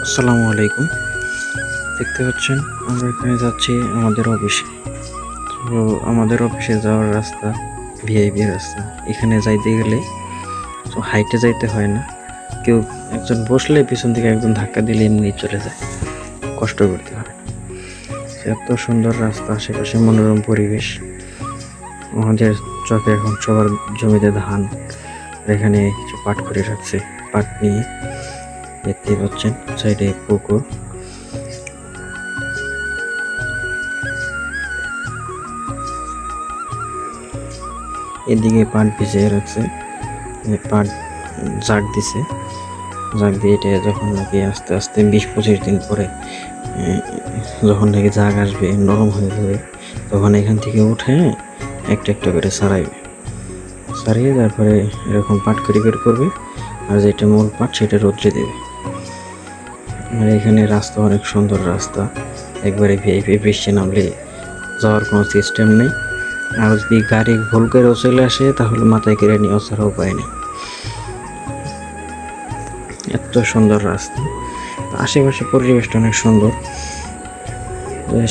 আসসালামু আলাইকুম। দেখতে পাচ্ছেন আমরা এখানে যাচ্ছি আমাদের অফিসে। তো আমাদের অফিসে যাওয়ার রাস্তা ভিআইপি রাস্তা। এখানে যাইতে গেলে তো হাইটে যাইতে হয় না, কেউ একজন বসলে পিছন থেকে একজন ধাক্কা দিলে এমনি চলে যায়, কষ্ট করতে হয়। এত সুন্দর রাস্তা, আশেপাশে মনোরম পরিবেশ। আমাদের চকে এখন সবার জমিতে ধান, এখানে কিছু পাট করে রাখছে। পাট নিয়ে দেখতেই পাচ্ছেন সাইডে পুকুর। এদিকে পাট ভিজিয়ে রাখছে, পাট জাগ দিছে, জাগ দিয়ে এটা যখন নাকি আস্তে আস্তে 20-25 দিন পরে যখন নাকি জাগ আসবে, নরম হয়ে যাবে, তখন এখান থেকে উঠে একটা একটা করে সারাইবে। সারিয়ে তারপরে এরকম পাট করে বের করবে, আর যেটা মূল পাট সেটা রোদ্রে দেবে। আর এখানে রাস্তা অনেক সুন্দর রাস্তা, একবারে ভিআইপি। বৃষ্টি নামলে যাওয়ার কোনো সিস্টেম নেই, আর যদি গাড়ি ভুল করেও চলে আসে তাহলে মাথায় কেড়ে নিয়ে ছাড়া উপায় নেই। এত সুন্দর রাস্তা, আশেপাশে পরিবেশটা অনেক সুন্দর।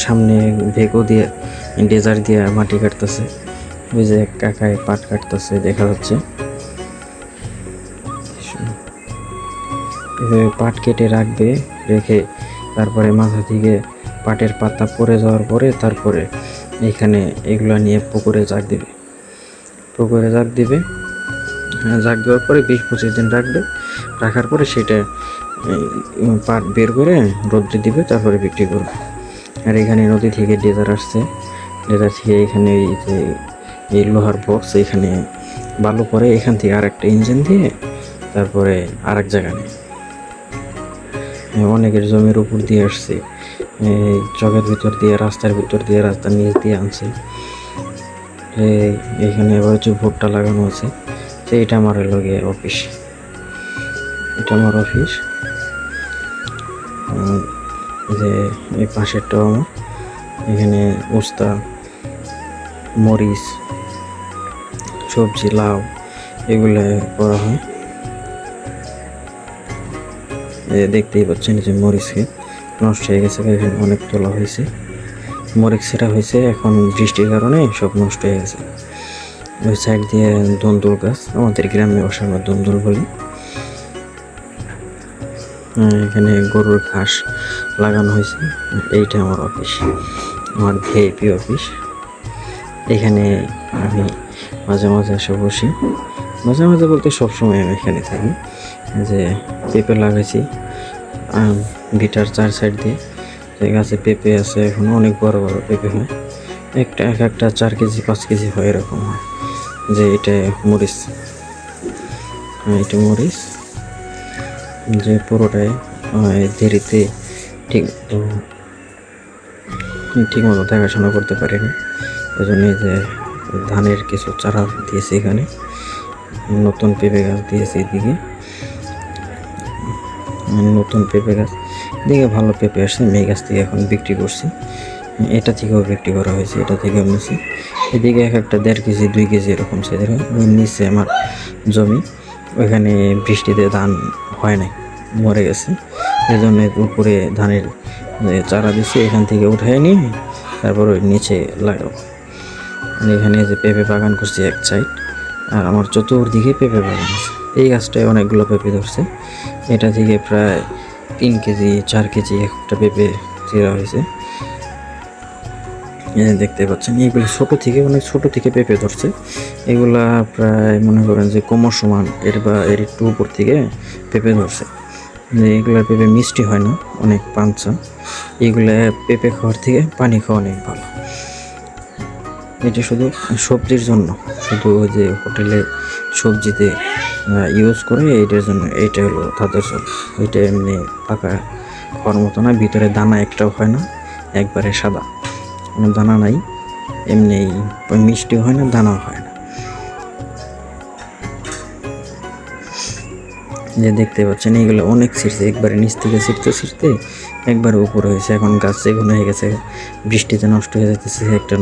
সামনে ভেগো দিয়ে ডেজার দিয়ে মাটি কাটতেছে, ওই যে কাকায় পাট কাটতেছে দেখা যাচ্ছে। পাট কেটে রাখবে, রেখে তারপরে মাথা থেকে পাটের পাতা পড়ে যাওয়ার পরে তারপরে এইখানে এগুলো নিয়ে পুকুরে জাগ দিবে। পুকুরে জাগ দিবে, জাগ দেওয়ার পরে 20-25 দিন রাখবে। রাখার পরে সেটা পাট বের করে রোদ্রে দিবে, তারপরে বিক্রি করবে। আর এখানে নদী থেকে ডেজার আসছে, ডেজার থেকে এখানে এই লোহার বক্স, এখানে বালু পরে এখান থেকে আর একটা ইঞ্জিন দিয়ে তারপরে আর এক জায়গা নেই। অনেকের জমির উপর দিয়ে আসছে, চকের ভিতর দিয়ে, রাস্তার ভিতর দিয়ে, রাস্তার নিচ দিয়ে আনছে। এখানে আবার হচ্ছে ভুট্টা লাগানো আছে। তো এটা আমার লগে অফিস, এটা আমার অফিস। যে এই পাশেরটাও আমার। এখানে উস্তা, মরিচ, সবজি, লাউ এগুলো করা হয়। দেখতেই পাচ্ছেন যে মরিচ ক্ষেত নষ্ট হয়ে গেছে, এখানে অনেক তোলা হয়েছে, মরিচ সেটা হয়েছে, এখন বৃষ্টির কারণে সব নষ্ট হয়ে গেছে। ওই সাইড দিয়ে দন্দুল গাছ, আমাদের গ্রামে ওর দন্দুল বলি। এখানে গরুর ঘাস লাগানো হয়েছে। এইটা আমার অফিস, আমার ভিআইপি অফিস। এখানে আমি মাঝে মাঝে এসে বসি, মাঝে মাঝে বলতে সবসময় আমি এখানে থাকি। যে পেঁপে লাগাইছি ভিটার 4 সাইড দিয়ে, যে গাছে পেঁপে আছে, এখন অনেক বড় বড় পেঁপে হয়, এক একটা 4 কেজি 5 কেজি হয়, এরকম হয়। যে এটা মরিচ, এটা মরিচ, যে পুরোটাই দেরিতে ঠিক মতো দেখাশোনা করতে পারিনি, ওই জন্য যে ধানের কিছু চারা দিয়েছি, এখানে নতুন পেঁপে গাছ দিয়েছি। এদিকে নতুন পেঁপে গাছ দিকে ভালো পেঁপে আসছে, মেয়ে গাছ থেকে এখন বিক্রি করছি। এটা থেকেও বিক্রি করা হয়েছে, এটা থেকেও নিয়েছি। এদিকে এক একটা 1.5 কেজি 2 কেজি এরকম সাইজের হয়। নিচে আমার জমি, ওইখানে বৃষ্টিতে ধান হয় নাই, মরে গেছে। এই জন্য উপরে ধানের চারা দিচ্ছি, এখান থেকে উঠায় নিয়ে তারপর ওই নিচে লাগাবো। এখানে যে পেঁপে বাগান করছি এক সাইড, আর আমার চতুর্দিকে পেঁপে বাগান আছে। এই গাছটায় অনেকগুলো পেঁপে ধরছে, এটা থেকে প্রায় 3 কেজি 4 কেজি একটা পেঁপে চিরা হয়েছে। দেখতে পাচ্ছেন এইগুলো অনেক ছোট থেকে পেঁপে ধরছে। এগুলা প্রায় মনে করেন যে কোমর সমান, এর একটু উপর থেকে পেঁপে ধরছে। এগুলার পেঁপে মিষ্টি হয় না, অনেক পাঞ্চা। এগুলা পেঁপে খাওয়ার থেকে পানি খাওয়া অনেক ভালো। এটা শুধু সবজির জন্য, শুধু যে হোটেলে সবজিতে ইউজ করে এইটার জন্য। এইটা হলো তাদের জন্য, ওইটা এমনি পাকা খাওয়ার মতো না, ভিতরে দানা একটাও হয় না, একবারে সাদা, কোনো দানা নাই, এমনি মিষ্টি হয় না, দানাও হয় না। যে দেখতে পাচ্ছেন এইগুলো অনেক ছিঁড়ছে, একবারে নিচ থেকে ছিঁড়তে একবারে উপরে হয়েছে। এখন গাছ যেগুলো হয়ে গেছে, বৃষ্টিতে নষ্ট হয়ে যাইতেছে একটা।